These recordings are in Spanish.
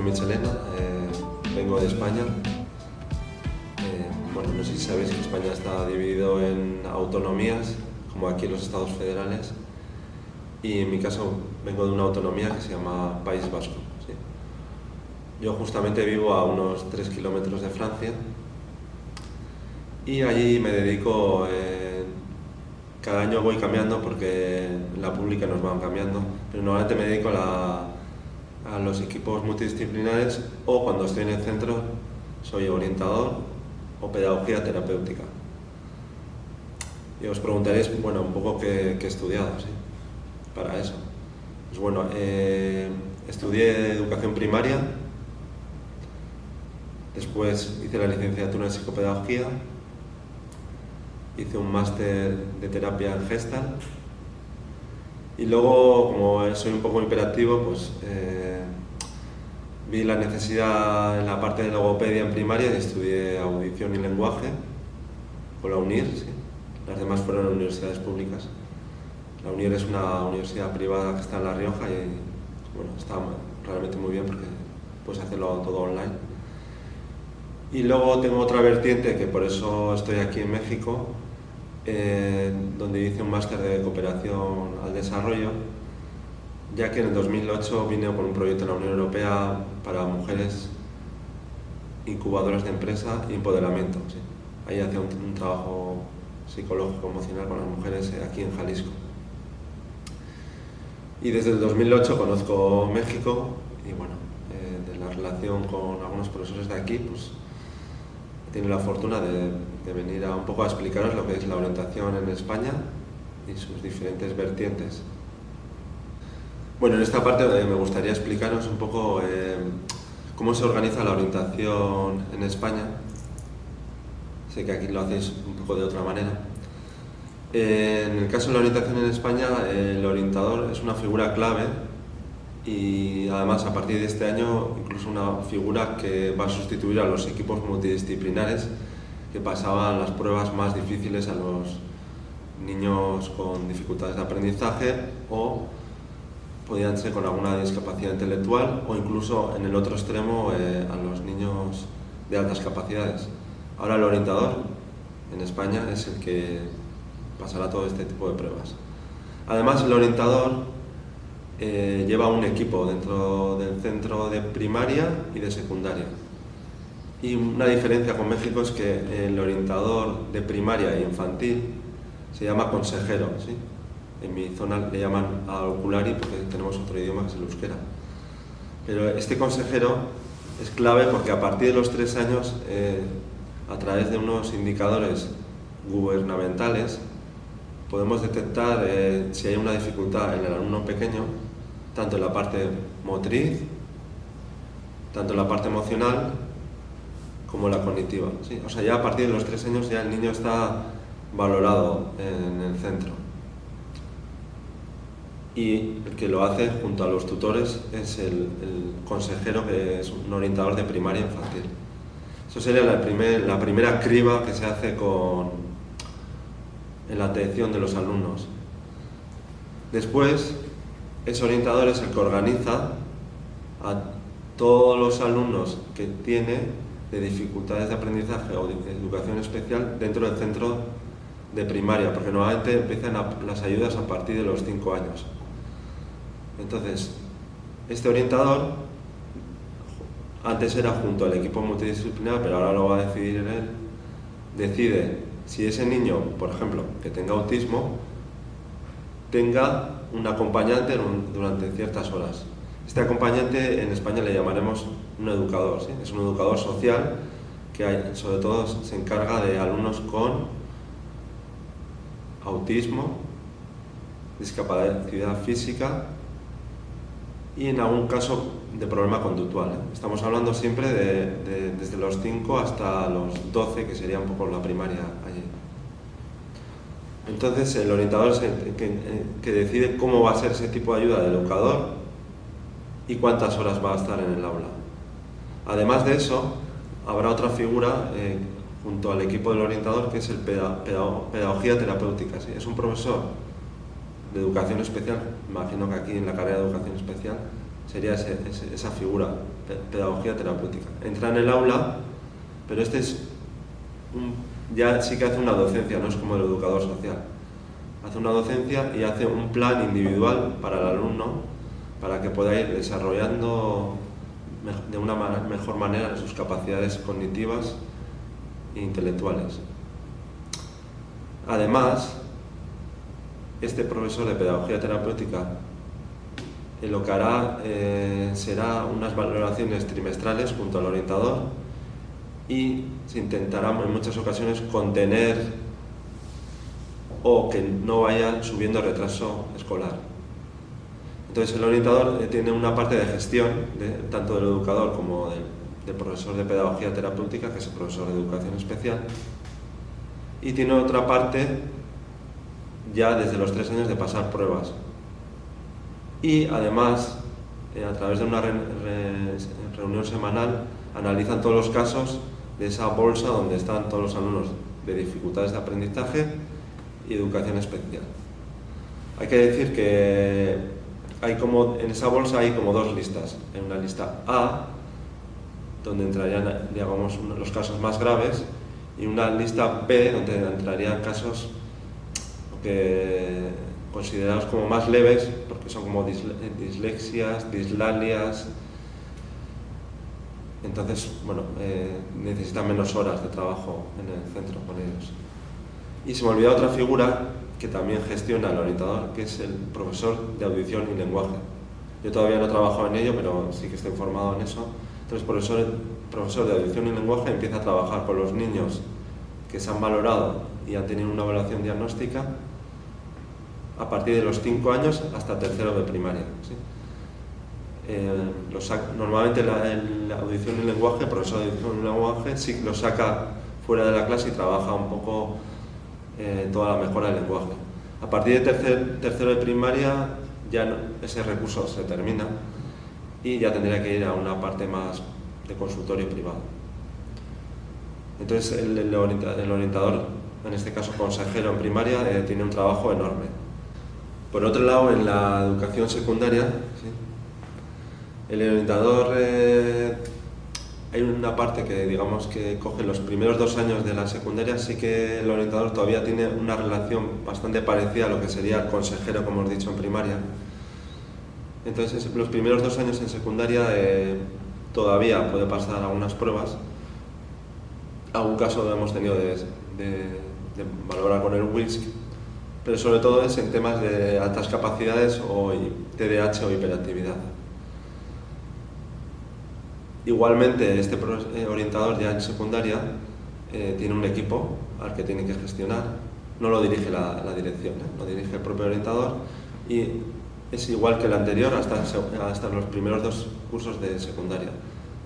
Michelena, vengo de España. Bueno, no sé si sabéis que España está dividido en autonomías, como aquí los estados federales, y en mi caso vengo de una autonomía que se llama País Vasco. ¿Sí? Yo justamente vivo a unos 3 kilómetros de Francia y allí me dedico, cada año voy cambiando porque en la pública nos van cambiando, pero normalmente me dedico a los equipos multidisciplinares, o cuando estoy en el centro soy orientador o pedagogía terapéutica. Y os preguntaréis, bueno, un poco qué he estudiado, ¿sí? Para eso. Pues bueno, estudié educación primaria, después hice la licenciatura en psicopedagogía, hice un máster de terapia en Gestalt, y luego, como soy un poco hiperactivo, pues vi la necesidad en la parte de logopedia en primaria y estudié audición y lenguaje con la UNIR, ¿sí? Las demás fueron en universidades públicas. La UNIR es una universidad privada que está en La Rioja y bueno, está realmente muy bien porque puedes hacerlo todo online. Y luego tengo otra vertiente, que por eso estoy aquí en México, donde hice un máster de cooperación al desarrollo, ya que en el 2008 vine con un proyecto en la Unión Europea para mujeres incubadoras de empresa y empoderamiento. ¿Sí? Ahí hacía un trabajo psicológico, emocional con las mujeres aquí en Jalisco. Y desde el 2008 conozco México y bueno, de la relación con algunos profesores de aquí, pues he tenido la fortuna de venir un poco a explicaros lo que es la orientación en España y sus diferentes vertientes. Bueno, en esta parte me gustaría explicaros un poco cómo se organiza la orientación en España. Sé que aquí lo hacéis un poco de otra manera. En el caso de la orientación en España, el orientador es una figura clave y además a partir de este año incluso una figura que va a sustituir a los equipos multidisciplinares que pasaban las pruebas más difíciles a los niños con dificultades de aprendizaje, o podían ser con alguna discapacidad intelectual, o incluso en el otro extremo a los niños de altas capacidades. Ahora el orientador en España es el que pasará todo este tipo de pruebas. Además, el orientador lleva un equipo dentro del centro de primaria y de secundaria. Y una diferencia con México es que el orientador de primaria e infantil se llama consejero, ¿sí? En mi zona le llaman aoculari porque tenemos otro idioma que es el euskera. Pero este consejero es clave porque a partir de los 3 años, a través de unos indicadores gubernamentales, podemos detectar si hay una dificultad en el alumno pequeño, tanto en la parte motriz, tanto en la parte emocional, como la cognitiva. ¿Sí? O sea, ya a partir de los 3 años ya el niño está valorado en el centro. Y el que lo hace junto a los tutores es el consejero, que es un orientador de primaria infantil. Eso sería la primera criba que se hace en la atención de los alumnos. Después, ese orientador es el que organiza a todos los alumnos que tiene de dificultades de aprendizaje o de educación especial dentro del centro de primaria, porque normalmente empiezan las ayudas a partir de los 5 años. Entonces, este orientador antes era junto al equipo multidisciplinar, pero ahora lo va a decidir él. Decide si ese niño, por ejemplo, que tenga autismo, tenga un acompañante durante ciertas horas. Este acompañante en España le llamaremos un educador, ¿sí? Es un educador social que sobre todo se encarga de alumnos con autismo, discapacidad física y en algún caso de problema conductual. Estamos hablando siempre desde los 5 hasta los 12, que sería un poco la primaria allí. Entonces el orientador es el que decide cómo va a ser ese tipo de ayuda del educador y cuántas horas va a estar en el aula. Además de eso, habrá otra figura junto al equipo del orientador, que es el pedagogía terapéutica. ¿Sí? Es un profesor de educación especial, imagino que aquí en la carrera de educación especial sería esa figura, pedagogía terapéutica. Entra en el aula, pero ya sí que hace una docencia, no es como el educador social. Hace una docencia y hace un plan individual para el alumno para que pueda ir desarrollando de una mejor manera sus capacidades cognitivas e intelectuales. Además, este profesor de pedagogía terapéutica lo que hará será unas valoraciones trimestrales junto al orientador y se intentará en muchas ocasiones contener o que no vaya subiendo retraso escolar. Entonces el orientador tiene una parte de gestión, tanto del educador como del profesor de pedagogía terapéutica, que es el profesor de educación especial, y tiene otra parte ya desde los 3 años de pasar pruebas. Y además, a través de una reunión semanal, analizan todos los casos de esa bolsa donde están todos los alumnos de dificultades de aprendizaje y educación especial. Hay que decir que en esa bolsa hay como 2 listas. En una lista A, donde entrarían, digamos, los casos más graves, y una lista B, donde entrarían casos considerados como más leves, porque son como dislexias, dislalias. Entonces, bueno, necesitan menos horas de trabajo en el centro con ellos. Y se me olvidó otra figura que también gestiona el orientador, que es el profesor de audición y lenguaje. Yo todavía no he trabajado en ello, pero sí que estoy formado en eso. Entonces, el profesor de audición y lenguaje empieza a trabajar con los niños que se han valorado y han tenido una evaluación diagnóstica a partir de los 5 años hasta tercero de primaria, ¿sí? Normalmente la audición y lenguaje, el profesor de audición y lenguaje sí lo saca fuera de la clase y trabaja un poco toda la mejora del lenguaje. A partir de tercero de primaria ya ese recurso se termina y ya tendría que ir a una parte más de consultorio privado. Entonces el orientador, en este caso consejero en primaria, tiene un trabajo enorme. Por otro lado, en la educación secundaria, ¿sí?, el orientador, hay una parte que digamos que coge los primeros 2 años de la secundaria. Sí que el orientador todavía tiene una relación bastante parecida a lo que sería el consejero, como hemos dicho, en primaria. Entonces, los primeros 2 años en secundaria todavía puede pasar algunas pruebas. Algún caso hemos tenido de valorar con el WISC, pero sobre todo es en temas de altas capacidades o TDAH o hiperactividad. Igualmente, este orientador ya en secundaria tiene un equipo al que tiene que gestionar. No lo dirige la dirección, lo dirige el propio orientador, y es igual que el anterior hasta los primeros 2 cursos de secundaria.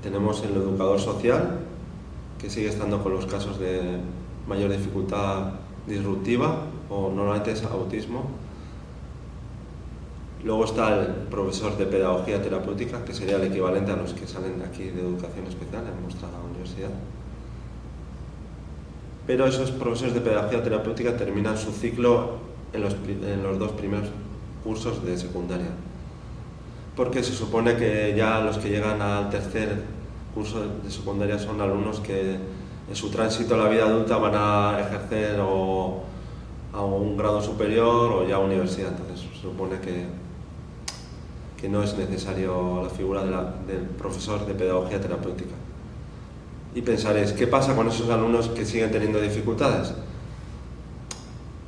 Tenemos el educador social, que sigue estando con los casos de mayor dificultad disruptiva, o normalmente es autismo. Luego está el profesor de pedagogía terapéutica, que sería el equivalente a los que salen de aquí de educación especial en nuestra universidad. Pero esos profesores de pedagogía terapéutica terminan su ciclo en los 2 primeros cursos de secundaria, porque se supone que ya los que llegan al tercer curso de secundaria son alumnos que en su tránsito a la vida adulta van a ejercer o a un grado superior o ya a universidad. Entonces se supone que no es necesario la figura del profesor de pedagogía terapéutica. Y pensaréis, ¿qué pasa con esos alumnos que siguen teniendo dificultades?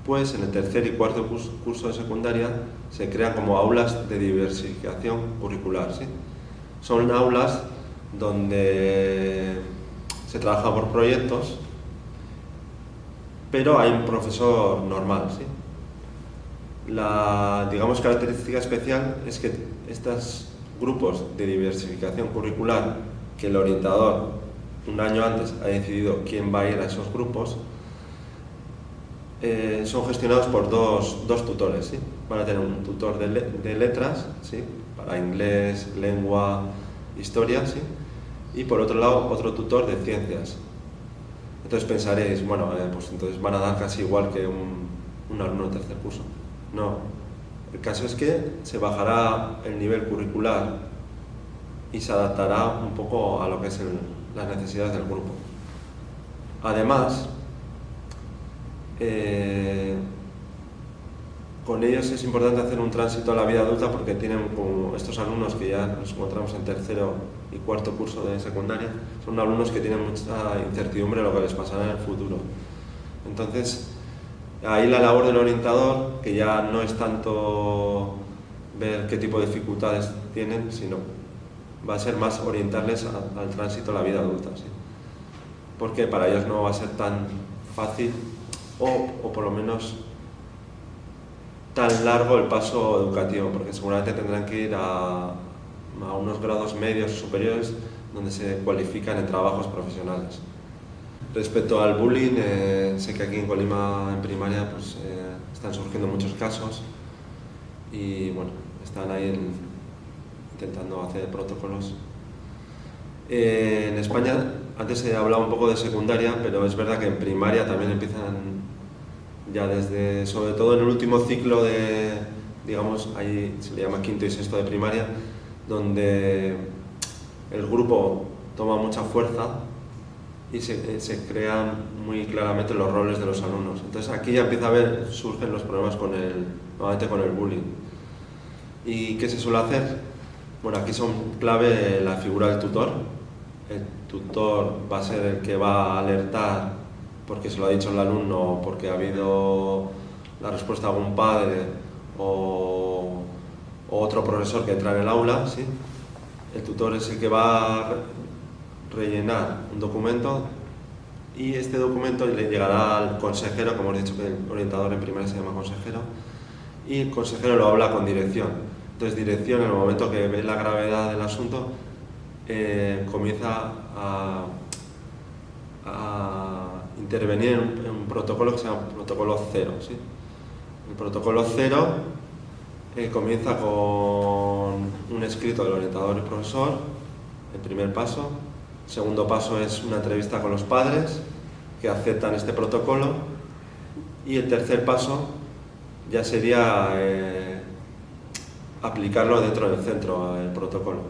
Pues en el tercer y cuarto curso de secundaria se crean como aulas de diversificación curricular, ¿sí? Son aulas donde se trabaja por proyectos, pero hay un profesor normal, ¿sí? La, digamos, característica especial es que estos grupos de diversificación curricular, que el orientador un año antes ha decidido quién va a ir a esos grupos, son gestionados por dos tutores, ¿sí? Van a tener un tutor de letras, ¿sí?, para inglés, lengua, historia, ¿sí?, y por otro lado otro tutor de ciencias. Entonces pensaréis, bueno, pues entonces van a dar casi igual que un alumno de tercer curso. No, el caso es que se bajará el nivel curricular y se adaptará un poco a lo que es las necesidades del grupo. Además, con ellos es importante hacer un tránsito a la vida adulta porque tienen como estos alumnos que ya nos encontramos en tercero y cuarto curso de secundaria, son alumnos que tienen mucha incertidumbre de lo que les pasará en el futuro. Entonces, ahí la labor del orientador, que ya no es tanto ver qué tipo de dificultades tienen, sino va a ser más orientarles al tránsito a la vida adulta, ¿sí? Porque para ellos no va a ser tan fácil o por lo menos tan largo el paso educativo, porque seguramente tendrán que ir a unos grados medios o superiores donde se cualifican en trabajos profesionales. Respecto al bullying, sé que aquí en Colima, en primaria, pues, están surgiendo muchos casos y bueno, están ahí intentando hacer protocolos. En España, antes se hablaba un poco de secundaria, pero es verdad que en primaria también empiezan ya desde, sobre todo en el último ciclo de, digamos, ahí se le llama quinto y sexto de primaria, donde el grupo toma mucha fuerza y se crean muy claramente los roles de los alumnos. Entonces aquí ya surgen los problemas nuevamente con el bullying. ¿Y qué se suele hacer? Bueno, aquí son clave la figura del tutor. El tutor va a ser el que va a alertar porque se lo ha dicho el alumno o porque ha habido la respuesta de algún padre o otro profesor que entra en el aula, ¿sí? El tutor es el que va a rellenar un documento y este documento le llegará al consejero, como hemos dicho que el orientador en primaria se llama consejero, y el consejero lo habla con dirección. Entonces dirección, en el momento que ve la gravedad del asunto, comienza a intervenir en un protocolo que se llama protocolo cero, ¿sí? El protocolo cero comienza con un escrito del orientador y profesor, el primer paso. El segundo paso es una entrevista con los padres que aceptan este protocolo y el tercer paso ya sería aplicarlo dentro del centro, el protocolo.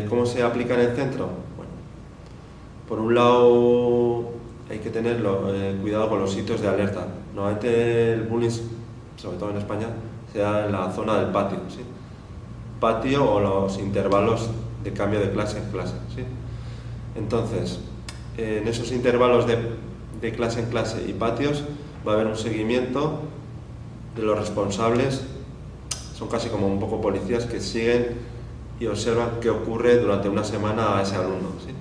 ¿Cómo se aplica en el centro? Bueno, por un lado hay que tener cuidado con los sitios de alerta. Normalmente el bullying, sobre todo en España, se da en la zona del patio, ¿sí? Patio o los intervalos de cambio de clase en clase, ¿sí? Entonces, en esos intervalos de clase en clase y patios va a haber un seguimiento de los responsables, son casi como un poco policías que siguen y observan qué ocurre durante una semana a ese alumno, ¿sí?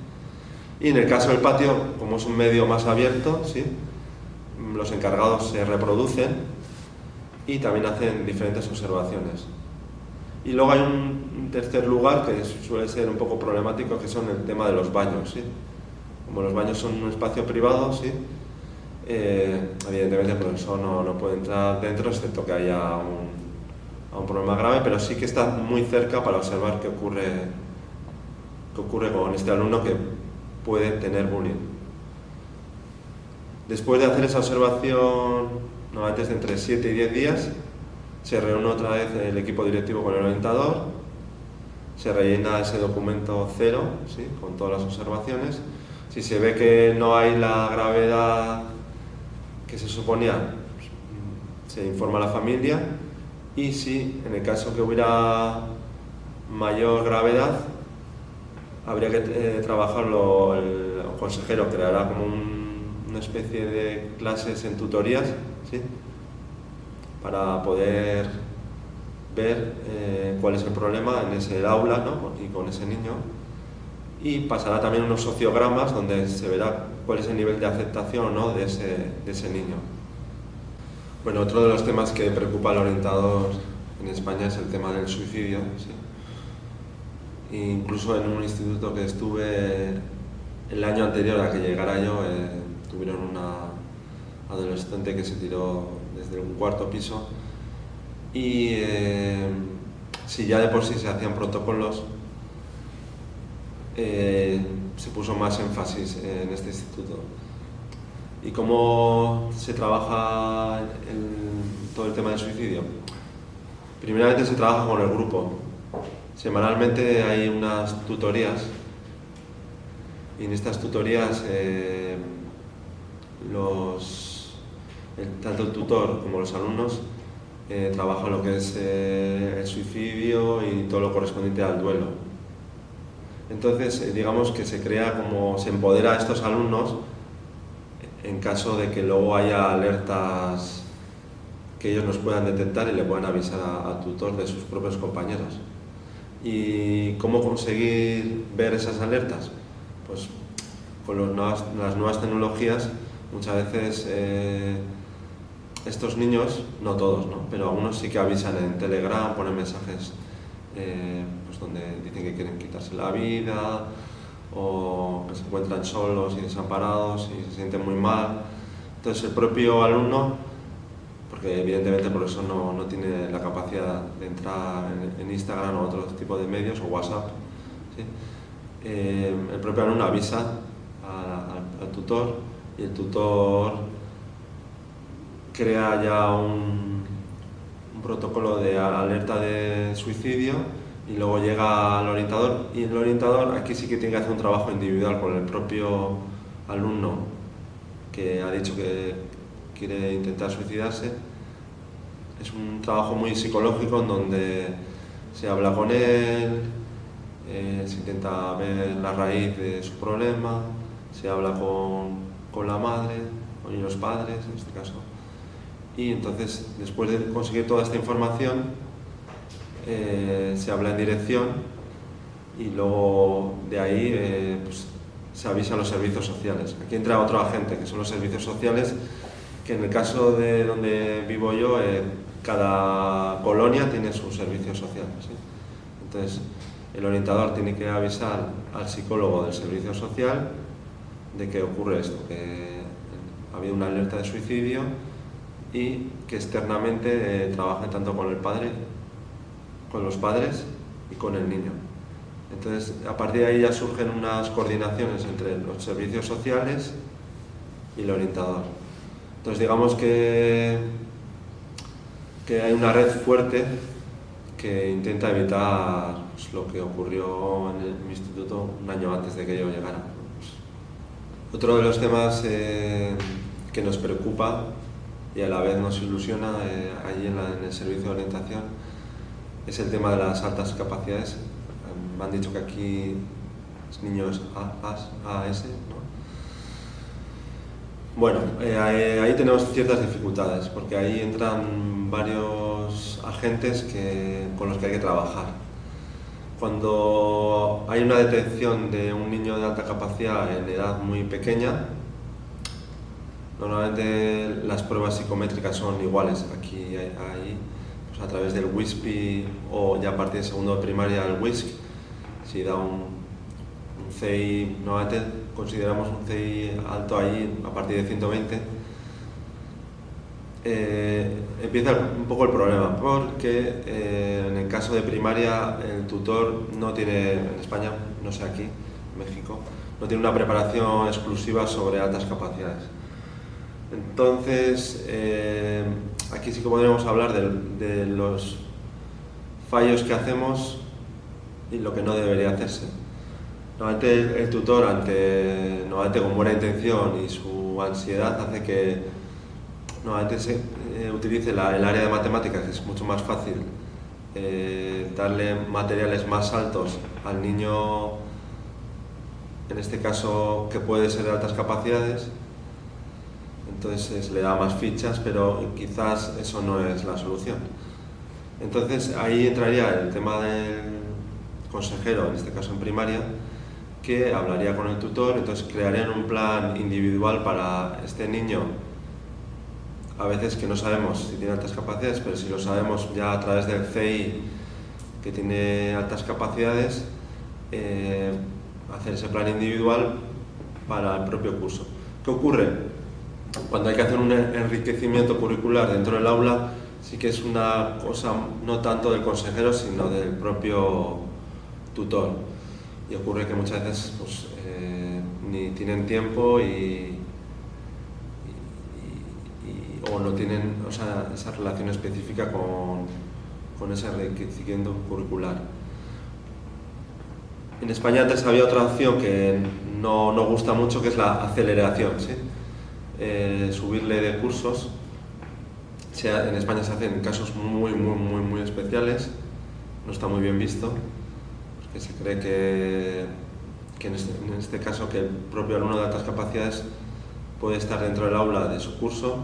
Y en el caso del patio, como es un medio más abierto, ¿sí? Los encargados se reproducen y también hacen diferentes observaciones. Y luego hay un tercer lugar que suele ser un poco problemático, que son el tema de los baños, ¿sí? Como los baños son un espacio privado, ¿sí? Evidentemente el profesor no puede entrar dentro, excepto que haya un problema grave, pero sí que está muy cerca para observar qué ocurre con este alumno que puede tener bullying. Después de hacer esa observación, antes de entre 7 y 10 días, se reúne otra vez el equipo directivo con el orientador, se rellena ese documento cero, ¿sí? Con todas las observaciones. Si se ve que no hay la gravedad que se suponía, se informa a la familia, y si en el caso que hubiera mayor gravedad, habría que trabajarlo, el consejero creará como una especie de clases en tutorías, ¿sí? Para poder ver cuál es el problema en ese aula, ¿no? Y con ese niño, y pasará también unos sociogramas donde se verá cuál es el nivel de aceptación, ¿no? de ese niño. Bueno, otro de los temas que preocupa al orientador en España es el tema del suicidio, ¿sí? Incluso en un instituto que estuve el año anterior a que llegara yo, tuvieron una adolescente que se tiró desde un cuarto piso y si ya de por sí se hacían protocolos, se puso más énfasis en este instituto. ¿Y cómo se trabaja todo el tema del suicidio? Primeramente se trabaja con el grupo. Semanalmente hay unas tutorías y en estas tutorías tanto el tutor como los alumnos trabajan lo que es el suicidio y todo lo correspondiente al duelo. Entonces, digamos que se empodera a estos alumnos en caso de que luego haya alertas que ellos nos puedan detectar y le puedan avisar al tutor de sus propios compañeros. ¿Y cómo conseguir ver esas alertas? Pues con las nuevas tecnologías, muchas veces estos niños, no todos, ¿no? Pero algunos sí que avisan en Telegram, ponen mensajes pues donde dicen que quieren quitarse la vida o que se encuentran solos y desamparados y se sienten muy mal. Entonces el propio alumno, porque evidentemente por eso no tiene la capacidad de entrar en Instagram o otro tipo de medios o WhatsApp, ¿sí? El propio alumno avisa al tutor y el tutor crea ya un protocolo de alerta de suicidio y luego llega al orientador, y el orientador aquí sí que tiene que hacer un trabajo individual con el propio alumno que ha dicho que quiere intentar suicidarse. Es un trabajo muy psicológico en donde se habla con él, se intenta ver la raíz de su problema, se habla con la madre y los padres en este caso. Y entonces, después de conseguir toda esta información, se habla en dirección y luego de ahí pues, se avisa a los servicios sociales. Aquí entra otro agente, que son los servicios sociales, que en el caso de donde vivo yo, cada colonia tiene su servicio social, ¿sí? Entonces, el orientador tiene que avisar al psicólogo del servicio social de que ocurre esto, que ha habido una alerta de suicidio y que externamente trabaje tanto con el padre, con los padres y con el niño. Entonces, a partir de ahí ya surgen unas coordinaciones entre los servicios sociales y el orientador. Entonces, digamos que hay una red fuerte que intenta evitar pues, lo que ocurrió en mi instituto un año antes de que yo llegara. Pues, otro de los temas que nos preocupa y a la vez nos ilusiona allí en el servicio de orientación es el tema de las altas capacidades. Me han dicho que aquí es niños AS, ¿no? Bueno, ahí tenemos ciertas dificultades porque ahí entran varios agentes con los que hay que trabajar. Cuando hay una detección de un niño de alta capacidad en edad muy pequeña, normalmente las pruebas psicométricas son iguales. Aquí pues a través del WISP o ya a partir de segundo de primaria el WISC, si da un CI, normalmente consideramos un CI alto ahí a partir de 120, empieza un poco el problema, porque en el caso de primaria el tutor no tiene, en España, no sé aquí, en México, no tiene una preparación exclusiva sobre altas capacidades. Entonces, aquí sí que podríamos hablar de los fallos que hacemos y lo que no debería hacerse. Normalmente el tutor, normalmente con buena intención y su ansiedad, hace que normalmente se utilice el área de matemáticas, que es mucho más fácil darle materiales más altos al niño, en este caso que puede ser de altas capacidades. Entonces se le da más fichas, pero quizás eso no es la solución. Entonces ahí entraría el tema del consejero, en este caso en primaria, que hablaría con el tutor, entonces crearían un plan individual para este niño, a veces que no sabemos si tiene altas capacidades, pero si lo sabemos ya a través del CI que tiene altas capacidades, hacer ese plan individual para el propio curso. ¿Qué ocurre? Cuando hay que hacer un enriquecimiento curricular dentro del aula, sí que es una cosa no tanto del consejero, sino del propio tutor. Y ocurre que muchas veces pues, ni tienen tiempo o no tienen esa relación específica con ese enriquecimiento curricular. En España antes había otra opción que no gusta mucho, que es la aceleración, ¿sí? Subirle de cursos. En España se hace en casos muy especiales, no está muy bien visto, porque se cree que en este caso que el propio alumno de altas capacidades puede estar dentro del aula de su curso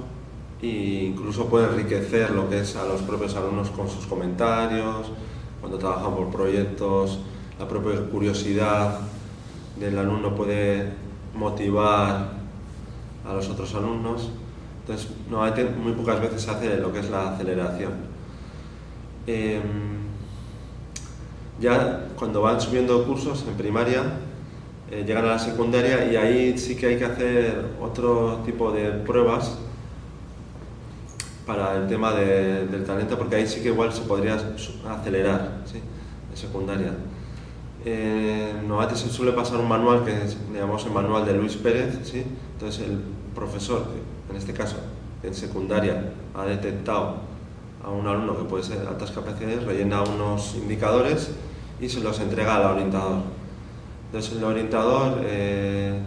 e incluso puede enriquecer lo que es a los propios alumnos con sus comentarios, cuando trabajan por proyectos, la propia curiosidad del alumno puede motivar a los otros alumnos. Entonces, normalmente muy pocas veces se hace lo que es la aceleración. Ya cuando van subiendo cursos en primaria, llegan a la secundaria y ahí sí que hay que hacer otro tipo de pruebas para el tema del talento, porque ahí sí que igual se podría acelerar, ¿sí? De secundaria. Normalmente se suele pasar un manual que le llamamos el manual de Luis Pérez, ¿sí? Entonces el profesor, en este caso en secundaria, ha detectado a un alumno que puede ser de altas capacidades, rellena unos indicadores y se los entrega al orientador. Entonces el orientador ve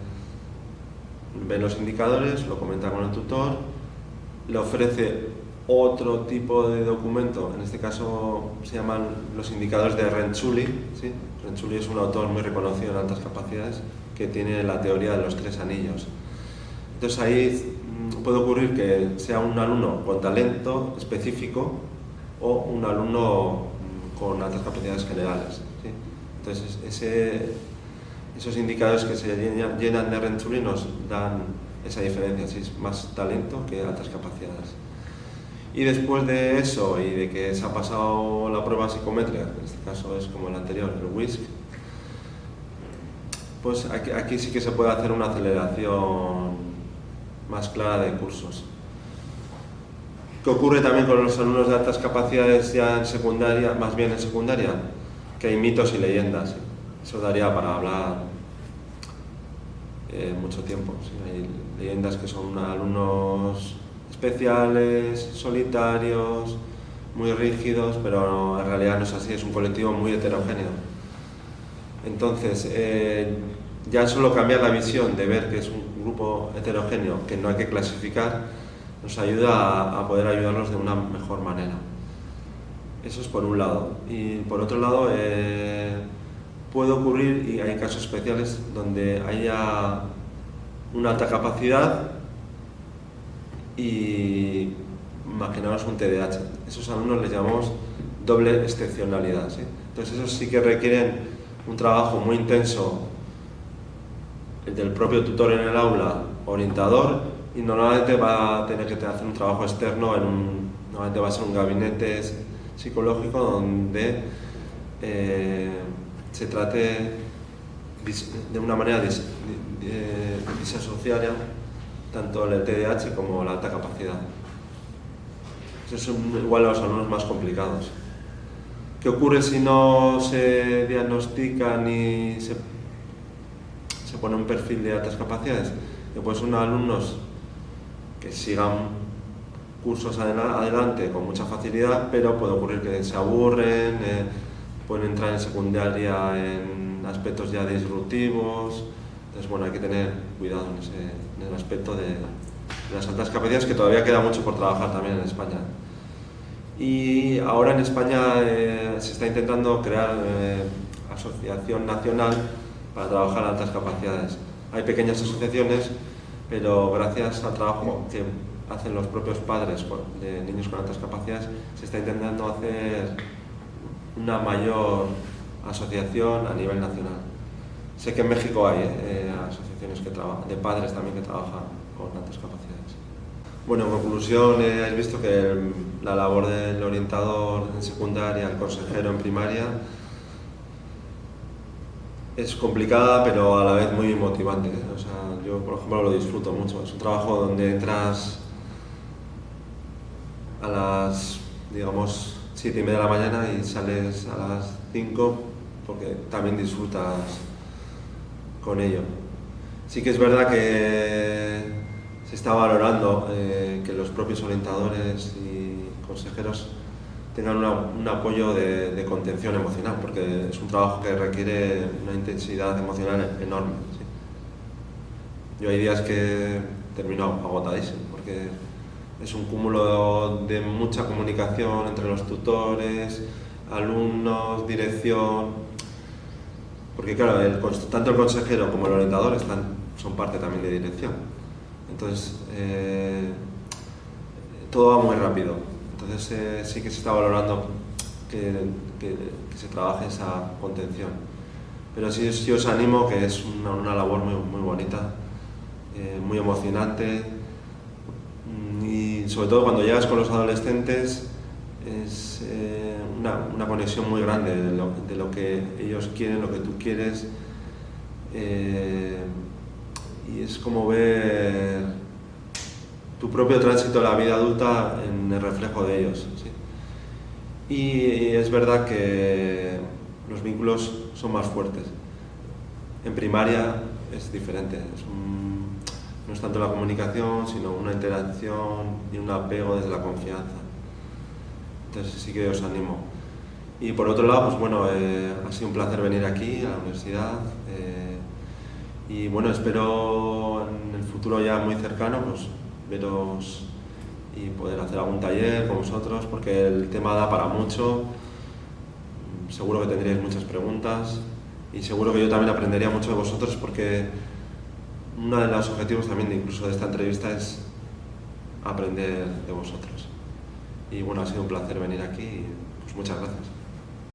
los indicadores, lo comenta con el tutor, le ofrece otro tipo de documento, en este caso se llaman los indicadores de Renzulli, ¿sí? Renzulli es un autor muy reconocido en altas capacidades que tiene la teoría de los 3 anillos. Entonces ahí puede ocurrir que sea un alumno con talento específico o un alumno con altas capacidades generales, ¿sí? Entonces esos indicadores que se llenan de Renzulli nos dan esa diferencia, si es más talento que altas capacidades. Y después de eso y de que se ha pasado la prueba psicométrica, en este caso es como el anterior, el WISC, pues aquí sí que se puede hacer una aceleración más clara de cursos. ¿Qué ocurre también con los alumnos de altas capacidades ya en secundaria, más bien en secundaria? Que hay mitos y leyendas, ¿sí? Eso daría para hablar mucho tiempo, ¿sí? Hay leyendas que son alumnos especiales, solitarios, muy rígidos, pero en realidad no es así, es un colectivo muy heterogéneo. Entonces, ya solo cambiar la visión de ver que es un grupo heterogéneo que no hay que clasificar, nos ayuda a poder ayudarlos de una mejor manera. Eso es por un lado. Y por otro lado, puede ocurrir, y hay casos especiales, donde haya una alta capacidad y imaginaos un TDAH. Esos alumnos les llamamos doble excepcionalidad, ¿sí? Entonces esos sí que requieren un trabajo muy intenso del propio tutor en el aula, orientador, y normalmente va a tener que hacer un trabajo externo, normalmente va a ser un gabinete psicológico donde se trate de una manera disasociaria tanto el TDAH como la alta capacidad. Esos son igual los alumnos más complicados. ¿Qué ocurre si no se diagnostica ni se pone un perfil de altas capacidades? Que pues son alumnos que sigan cursos adelante con mucha facilidad, pero puede ocurrir que se aburren, pueden entrar en secundaria en aspectos ya disruptivos. Entonces, bueno, hay que tener cuidado en el aspecto de las altas capacidades, que todavía queda mucho por trabajar también en España. Y ahora en España se está intentando crear asociación nacional para trabajar altas capacidades. Hay pequeñas asociaciones, pero gracias al trabajo que hacen los propios padres de niños con altas capacidades, se está intentando hacer una mayor asociación a nivel nacional. Sé que en México hay asociaciones de padres también que trabajan con altas capacidades. Bueno, en conclusión, habéis visto que la labor del orientador en secundaria, el consejero en primaria, es complicada pero a la vez muy motivante. O sea, yo, por ejemplo, lo disfruto mucho. Es un trabajo donde entras a las, digamos, 7:30 de la mañana y sales a las 5 porque también disfrutas con ello. Sí que es verdad que se está valorando que los propios orientadores y consejeros tengan un apoyo de contención emocional, porque es un trabajo que requiere una intensidad emocional enorme. ¿Sí? Yo hay días que termino agotadísimo, porque es un cúmulo de mucha comunicación entre los tutores, alumnos, dirección, porque claro, tanto el consejero como el orientador son parte también de dirección. Entonces, todo va muy rápido. Entonces sí que se está valorando que se trabaje esa contención. Pero sí os animo, que es una labor muy bonita, muy emocionante, y sobre todo cuando llegas con los adolescentes es una conexión muy grande de lo que ellos quieren, lo que tú quieres, y es como ver tu propio tránsito de la vida adulta en el reflejo de ellos. ¿Sí? Y es verdad que los vínculos son más fuertes. En primaria es diferente, no es tanto la comunicación, sino una interacción y un apego desde la confianza. Entonces sí que os animo. Y por otro lado, pues bueno, ha sido un placer venir aquí a la universidad, y bueno, espero en el futuro ya muy cercano pues veros y poder hacer algún taller con vosotros, porque el tema da para mucho. Seguro que tendríais muchas preguntas y seguro que yo también aprendería mucho de vosotros, porque uno de los objetivos también incluso de esta entrevista es aprender de vosotros. Y bueno, ha sido un placer venir aquí y pues muchas gracias.